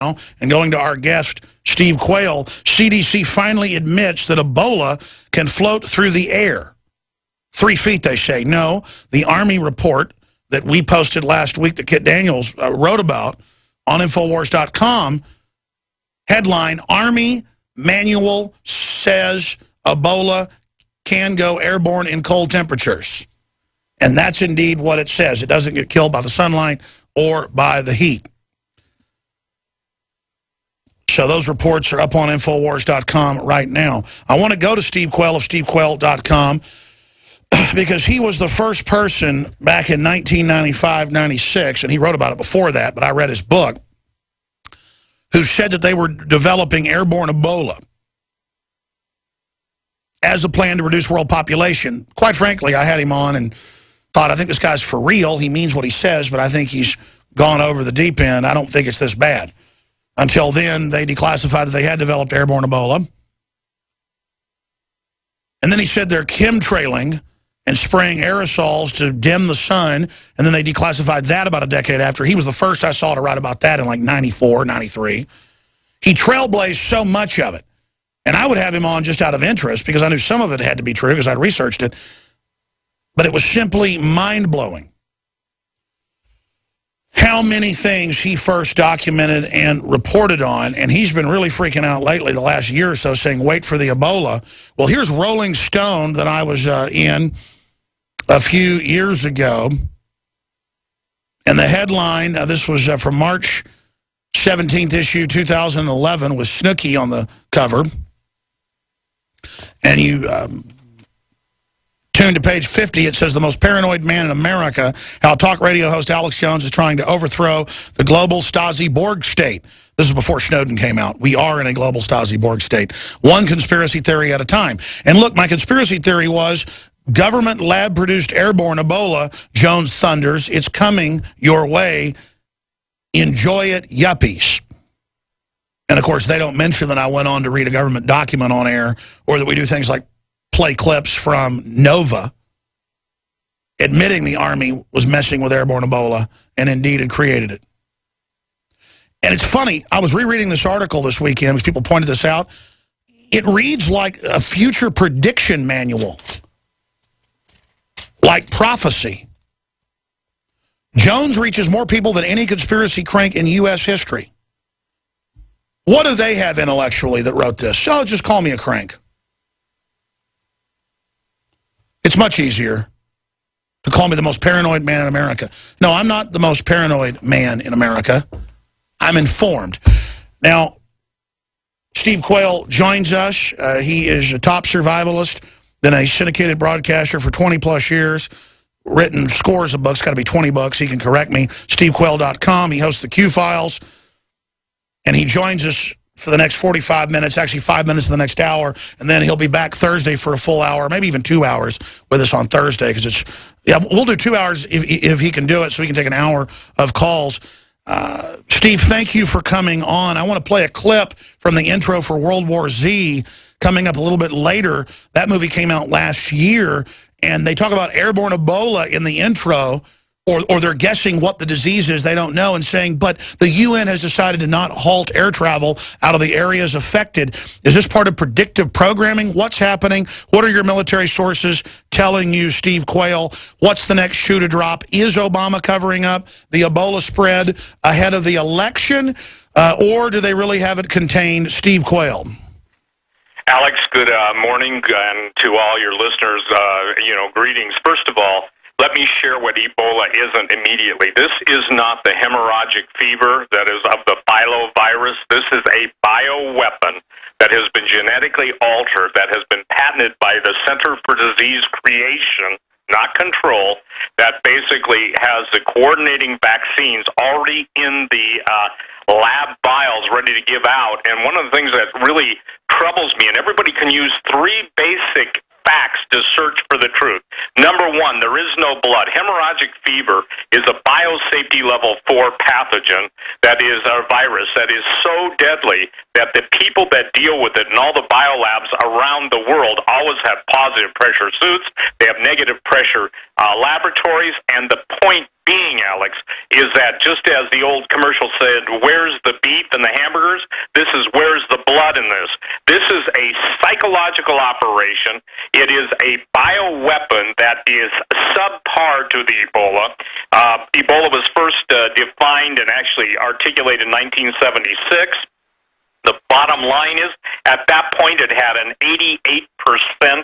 And going to our guest, Steve Quayle, CDC finally admits that Ebola can float through the air. 3 feet, they say. No, the Army report that we posted last week that Kit Daniels wrote about on Infowars.com, headline, Army Manual says Ebola can go airborne in cold temperatures. And that's indeed what it says. It doesn't get killed by the sunlight or by the heat. So those reports are up on Infowars.com right now. I want to go to Steve Quayle of SteveQuayle.com because he was the first person back in 1995-96, and he wrote about it before that, but I read his book, who said that they were developing airborne Ebola as a plan to reduce world population. Quite frankly, I had him on and thought, I think this guy's for real. He means what he says, but I think he's gone over the deep end. I don't think it's this bad. Until then, they declassified that they had developed airborne Ebola. And then he said they're chemtrailing and spraying aerosols to dim the sun, and then they declassified that about a decade after. He was the first I saw to write about that in like 94, 93. He trailblazed so much of it. And I would have him on just out of interest because I knew some of it had to be true because I'd researched it. But it was simply mind-blowing how many things he first documented and reported on, and he's been really freaking out lately the last year or so saying, wait for the Ebola. Well, here's Rolling Stone that I was in a few years ago, and the headline, this was from March 17th issue, 2011, with Snooki on the cover, and you tune to page 50, it says, the most paranoid man in America, how talk radio host Alex Jones is trying to overthrow the global Stasi-Borg state. This is before Snowden came out. We are in a global Stasi-Borg state. One conspiracy theory at a time. And look, my conspiracy theory was government lab-produced airborne Ebola, Jones thunders, it's coming your way. Enjoy it, yuppies. And, of course, they don't mention that I went on to read a government document on air or that we do things like play clips from Nova admitting the Army was messing with airborne Ebola and indeed had created it. And it's funny, I was rereading this article this weekend because people pointed this out. It reads like a future prediction manual, like prophecy. Jones reaches more people than any conspiracy crank in U.S. history. What do they have intellectually that wrote this? Oh, just call me a crank. It's much easier to call me the most paranoid man in America. No, I'm not the most paranoid man in America. I'm informed. Now, Steve Quayle joins us. He is a top survivalist, been a syndicated broadcaster for 20-plus years, written scores of books, got to be 20 books. He can correct me. SteveQuayle.com. He hosts the Q-Files, and he joins us for the next 45 minutes, actually 5 minutes of the next hour, and then he'll be back Thursday for a full hour, maybe even 2 hours with us on Thursday, because it's, yeah, we'll do 2 hours if he can do it, so we can take an hour of calls. Steve, thank you for coming on. I want to play a clip from the intro for World War Z coming up a little bit later. That movie came out last year, and they talk about airborne Ebola in the intro, or they're guessing what the disease is, they don't know, and saying, but the UN has decided to not halt air travel out of the areas affected. Is this part of predictive programming? What's happening? What are your military sources telling you, Steve Quayle? What's the next shoe to drop? Is Obama covering up the Ebola spread ahead of the election, or do they really have it contained? Steve Quayle. Alex, good morning, and to all your listeners, greetings. First of all, let me share what Ebola isn't immediately. This is not the hemorrhagic fever that is of the filovirus. This is a bioweapon that has been genetically altered, that has been patented by the Center for Disease Creation, not control, that basically has the coordinating vaccines already in the lab vials ready to give out. And one of the things that really troubles me, and everybody can use 3 basic facts to search for the truth. Number one, there is no blood. Hemorrhagic fever is a biosafety level 4 pathogen that is a virus that is so deadly that the people that deal with it in all the biolabs around the world always have positive pressure suits. They have negative pressure laboratories, and the point being, Alex, is that just as the old commercial said, where's the beef and the hamburgers? This is where's the blood in this? This is a psychological operation. It is a bioweapon that is subpar to the Ebola. Ebola was first defined and actually articulated in 1976. The bottom line is, at that point, it had an 88%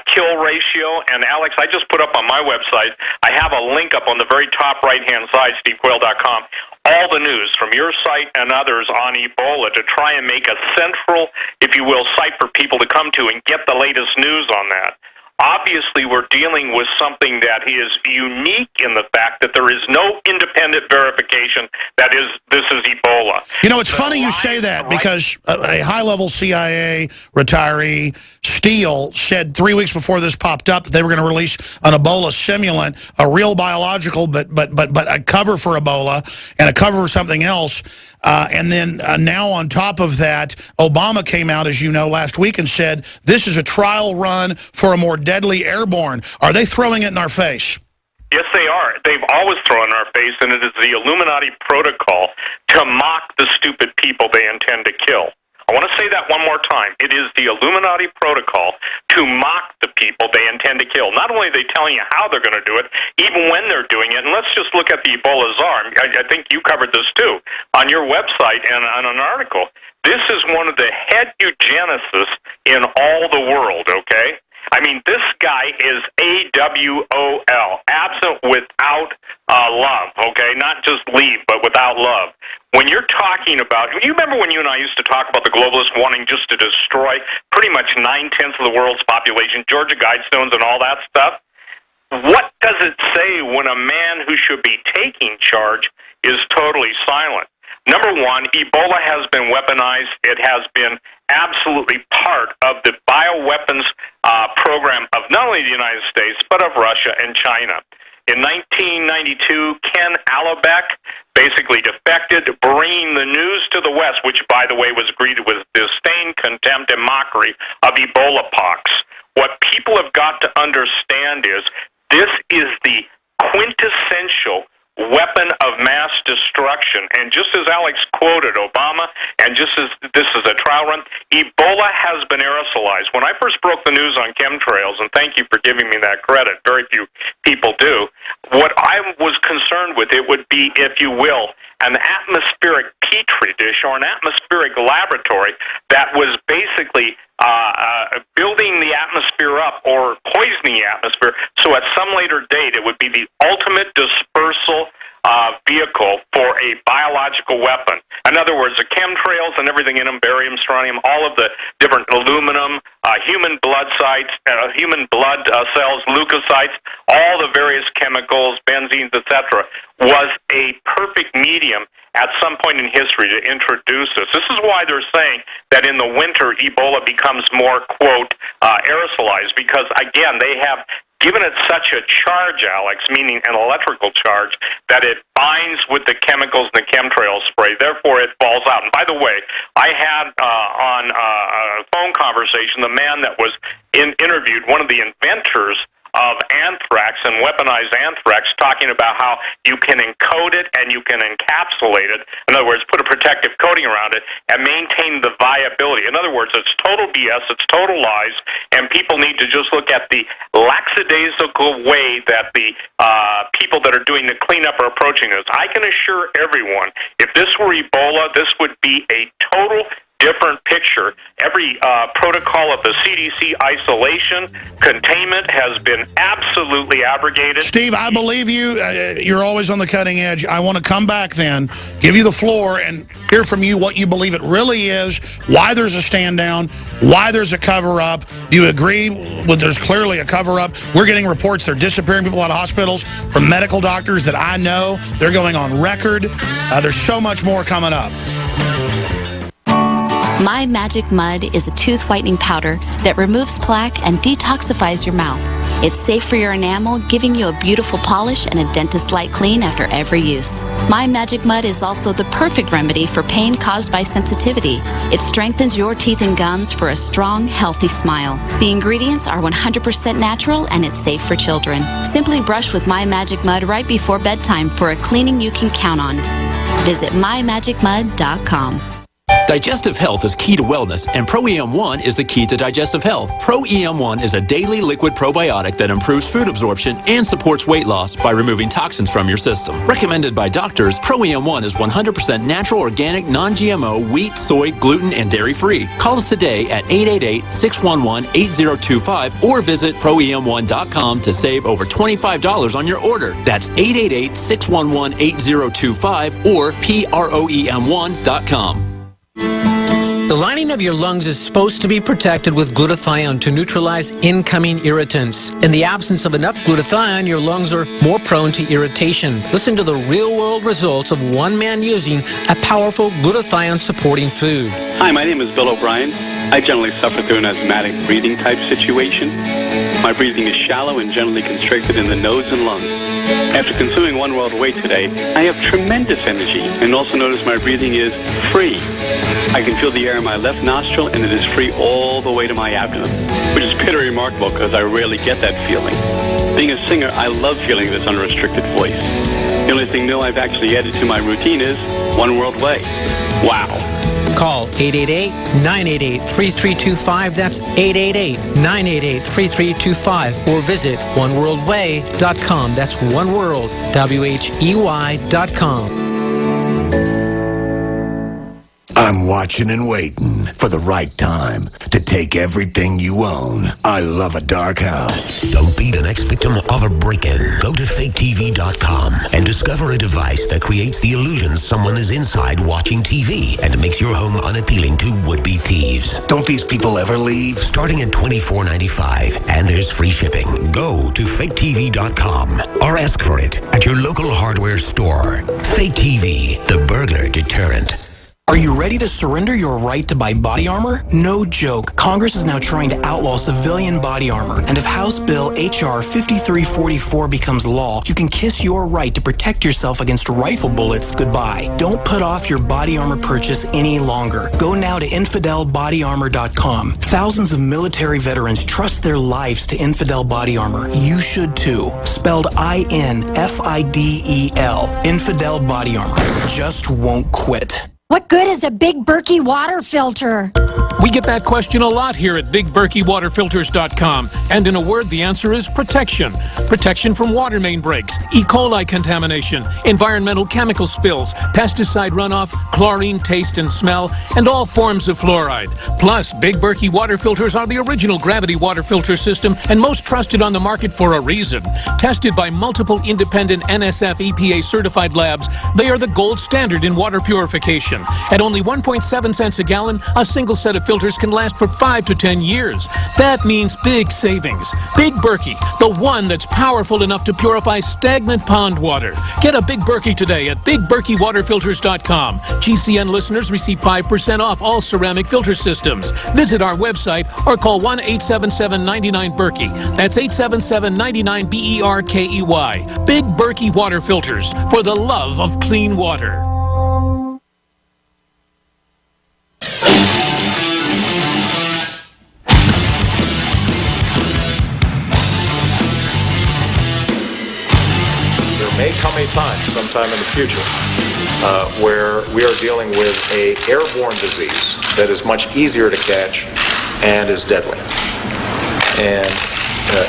kill ratio. And, Alex, I just put up on my website, I have a link up on the very top right-hand side, stevequayle.com, all the news from your site and others on Ebola to try and make a central, if you will, site for people to come to and get the latest news on that. Obviously, we're dealing with something that is unique in the fact that there is no independent verification that this is Ebola. You know, it's funny you say that because a high-level CIA retiree, Steele, said 3 weeks before this popped up that they were going to release an Ebola simulant, a real biological, but a cover for Ebola and a cover for something else. And then now on top of that, Obama came out, as you know, last week and said, this is a trial run for a more deadly airborne. Are they throwing it in our face? Yes, they are. They've always thrown in our face, and it is the Illuminati protocol to mock the stupid people they intend to kill. I want to say that one more time. It is the Illuminati protocol to mock the people they intend to kill. Not only are they telling you how they're going to do it, even when they're doing it. And let's just look at the Ebola czar. I think you covered this too on your website and on an article. This is one of the head eugenicists in all the world, okay? I mean, this guy is AWOL, absent without love, okay? Not just leave, but without love. When you're talking about, you remember when you and I used to talk about the globalists wanting just to destroy pretty much 9/10 of the world's population, Georgia Guidestones and all that stuff? What does it say when a man who should be taking charge is totally silent? Number one, Ebola has been weaponized. It has been absolutely part of the bioweapons program of not only the United States, but of Russia and China. In 1992, Ken Alabek basically defected, bringing the news to the West, which, by the way, was greeted with disdain, contempt, and mockery of Ebola pox. What people have got to understand is this is the quintessential weapon of mass destruction. And just as Alex quoted Obama, and just as this is a trial run, Ebola has been aerosolized. When I first broke the news on chemtrails, and thank you for giving me that credit, very few people do, what I was concerned with, it would be, if you will, an atmospheric petri dish or an atmospheric laboratory that was basically building the atmosphere up or poisoning the atmosphere, so at some later date it would be the ultimate dispersal vehicle for a biological weapon. In other words, the chemtrails and everything in them, barium, strontium, all of the different aluminum, human blood sites, human blood cells, leukocytes, all the various chemicals, benzenes, etc., was a perfect medium at some point in history to introduce this. This is why they're saying that in the winter Ebola becomes more, quote, aerosolized, because, again, they have given it such a charge, Alex, meaning an electrical charge, that it binds with the chemicals in the chemtrail spray. Therefore, it falls out. And by the way, I had on a phone conversation the man that was interviewed, one of the inventors of anthrax and weaponized anthrax, talking about how you can encode it and you can encapsulate it. In other words, put a protective coating around it and maintain the viability. In other words, it's total BS, it's total lies, and people need to just look at the lackadaisical way that the people that are doing the cleanup are approaching this. I can assure everyone, if this were Ebola, this would be a total different picture. Every protocol of the CDC isolation, containment has been absolutely abrogated. Steve, I believe you. You're always on the cutting edge. I want to come back then, give you the floor, and hear from you what you believe it really is, why there's a stand down, why there's a cover-up. Do you agree with there's clearly a cover-up? We're getting reports they're disappearing people out of hospitals from medical doctors that I know. They're going on record. There's so much more coming up. My Magic Mud is a tooth whitening powder that removes plaque and detoxifies your mouth. It's safe for your enamel, giving you a beautiful polish and a dentist-like clean after every use. My Magic Mud is also the perfect remedy for pain caused by sensitivity. It strengthens your teeth and gums for a strong, healthy smile. The ingredients are 100% natural and it's safe for children. Simply brush with My Magic Mud right before bedtime for a cleaning you can count on. Visit mymagicmud.com. Digestive health is key to wellness, and Pro-EM1 is the key to digestive health. Pro-EM1 is a daily liquid probiotic that improves food absorption and supports weight loss by removing toxins from your system. Recommended by doctors, Pro-EM1 is 100% natural, organic, non-GMO, wheat, soy, gluten, and dairy-free. Call us today at 888-611-8025 or visit ProEM1.com to save over $25 on your order. That's 888-611-8025 or PROEM1.com. The lining of your lungs is supposed to be protected with glutathione to neutralize incoming irritants. In the absence of enough glutathione, your lungs are more prone to irritation. Listen to the real-world results of one man using a powerful glutathione-supporting food. Hi, my name is Bill O'Brien. I generally suffer through an asthmatic breathing type situation. My breathing is shallow and generally constricted in the nose and lungs. After consuming One World Away today, I have tremendous energy and also notice my breathing is free. I can feel the air in my left nostril and it is free all the way to my abdomen, which is pretty remarkable because I rarely get that feeling. Being a singer, I love feeling this unrestricted voice. The only thing new I've actually added to my routine is One World Way. Wow. Call 888-988-3325. That's 888-988-3325. Or visit oneworldway.com. That's oneworld, WHEY.com. I'm watching and waiting for the right time to take everything you own. I love a dark house. Don't be the next victim of a break-in. Go to faketv.com and discover a device that creates the illusion someone is inside watching TV and makes your home unappealing to would-be thieves. Don't these people ever leave? Starting at $24.95, and there's free shipping. Go to faketv.com or ask for it at your local hardware store. Fake TV, the burglar deterrent. Are you ready to surrender your right to buy body armor? No joke. Congress is now trying to outlaw civilian body armor. And if House Bill H.R. 5344 becomes law, you can kiss your right to protect yourself against rifle bullets goodbye. Don't put off your body armor purchase any longer. Go now to infidelbodyarmor.com. Thousands of military veterans trust their lives to Infidel Body Armor. You should too. Spelled I-N-F-I-D-E-L. Infidel Body Armor. Just won't quit. What good is a Big Berkey water filter? We get that question a lot here at BigBerkeyWaterFilters.com. And in a word, the answer is protection. Protection from water main breaks, E. coli contamination, environmental chemical spills, pesticide runoff, chlorine taste and smell, and all forms of fluoride. Plus, Big Berkey water filters are the original gravity water filter system and most trusted on the market for a reason. Tested by multiple independent NSF EPA certified labs, they are the gold standard in water purification. At only 1.7 cents a gallon, a single set of filters can last for 5 to 10 years. That means big savings. Big Berkey, the one that's powerful enough to purify stagnant pond water. Get a Big Berkey today at BigBerkeyWaterFilters.com. GCN listeners receive 5% off all ceramic filter systems. Visit our website or call 1-877-99-BERKEY. That's 877-99-BERKEY. Big Berkey Water Filters, for the love of clean water. There may come a time, sometime in the future, where we are dealing with an airborne disease that is much easier to catch and is deadly. And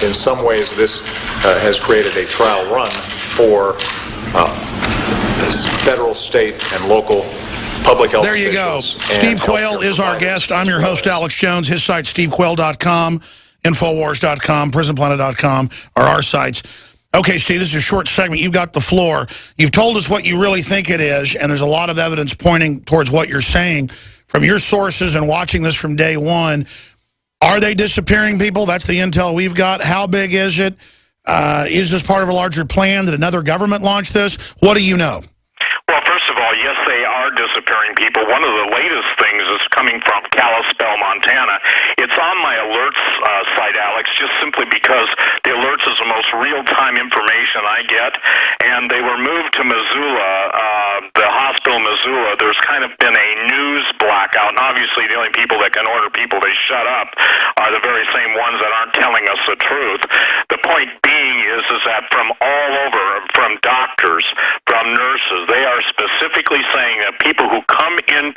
in some ways, this has created a trial run for federal, state, and local public health officials. There you go. Steve Quayle is our guest. I'm your host, Alex Jones. His site, stevequayle.com, Infowars.com, PrisonPlanet.com are our sites. Okay, Steve, this is a short segment. You've got the floor. You've told us what you really think it is, and there's a lot of evidence pointing towards what you're saying. From your sources and watching this from day one, are they disappearing people? That's the intel we've got. How big is it? Is this part of a larger plan? Did another government launch this? What do you know? Well, first of all, yes, they are disappearing people. One of the latest things is coming from Kalispell, Montana. It's on my alerts site, Alex, just simply because the alerts real-time information I get, and they were moved to Missoula, the hospital in Missoula. There's kind of been a news blackout, and obviously the only people that can order people to shut up are the very same ones that aren't telling us the truth. The point being is that from all over, from doctors, from nurses, they are specifically saying that people who come into